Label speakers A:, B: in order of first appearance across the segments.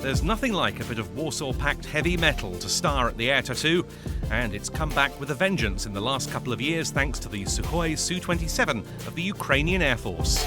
A: There's nothing like a bit of Warsaw-packed heavy metal to star at the air tattoo, and it's come back with a vengeance in the last couple of years thanks to the Sukhoi Su-27 of the Ukrainian Air Force.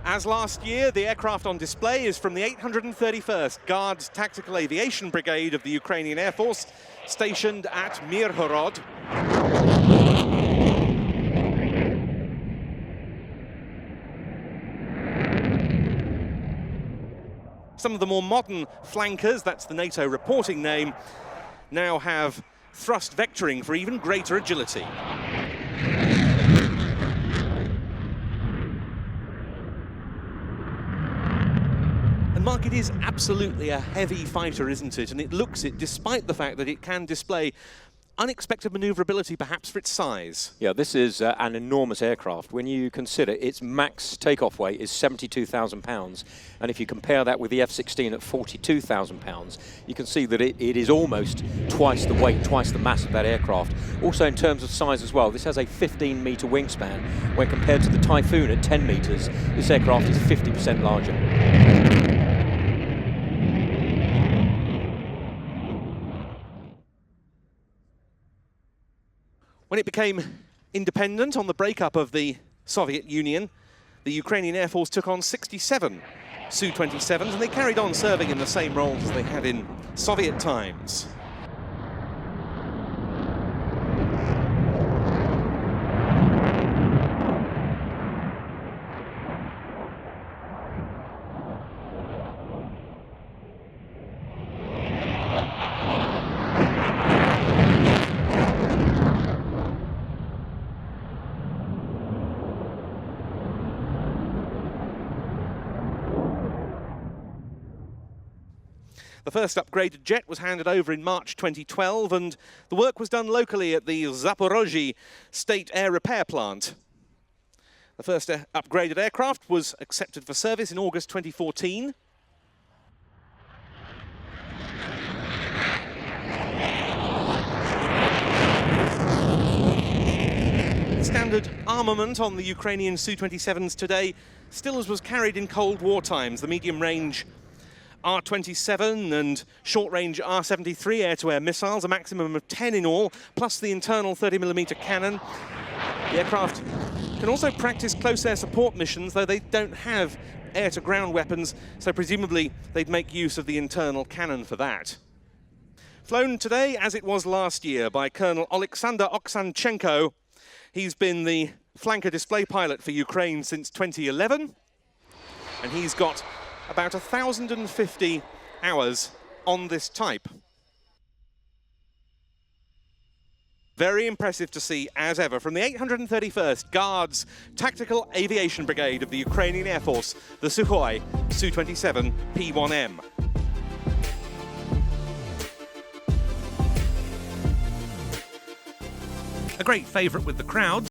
A: As last year, the aircraft on display is from the 831st Guards Tactical Aviation Brigade of the Ukrainian Air Force, stationed at Mirhorod. Some of the more modern flankers, that's the NATO reporting name, now have thrust vectoring for even greater agility. And Mark, it is absolutely a heavy fighter, isn't it? And it looks it, despite the fact that it can display unexpected maneuverability, perhaps for its size.
B: Yeah, this is an enormous aircraft. When you consider its max takeoff weight is 72,000 pounds, and if you compare that with the F-16 at 42,000 pounds, you can see that it is almost twice the weight, twice the mass of that aircraft. Also in terms of size as well, this has a 15-metre wingspan, when compared to the Typhoon at 10 metres, this aircraft is 50% larger.
A: When it became independent on the breakup of the Soviet Union, the Ukrainian Air Force took on 67 Su-27s, and they carried on serving in the same roles as they had in Soviet times. The first upgraded jet was handed over in March 2012, and the work was done locally at the Zaporozhye State Air Repair Plant. The first upgraded aircraft was accepted for service in August 2014. Standard armament on the Ukrainian Su-27s today still as was carried in Cold War times. The medium-range R-27 and short-range R-73 air-to-air missiles, a maximum of 10 in all, plus the internal 30mm cannon. The aircraft can also practice close air support missions, though they don't have air-to-ground weapons, so presumably they'd make use of the internal cannon for that. Flown today, as it was last year, by Colonel Alexander Oksanchenko. He's been the flanker display pilot for Ukraine since 2011, and he's got about 1,050 hours on this type. Very impressive to see, as ever, from the 831st Guards Tactical Aviation Brigade of the Ukrainian Air Force, the Sukhoi Su-27 P1M. A great favourite with the crowd.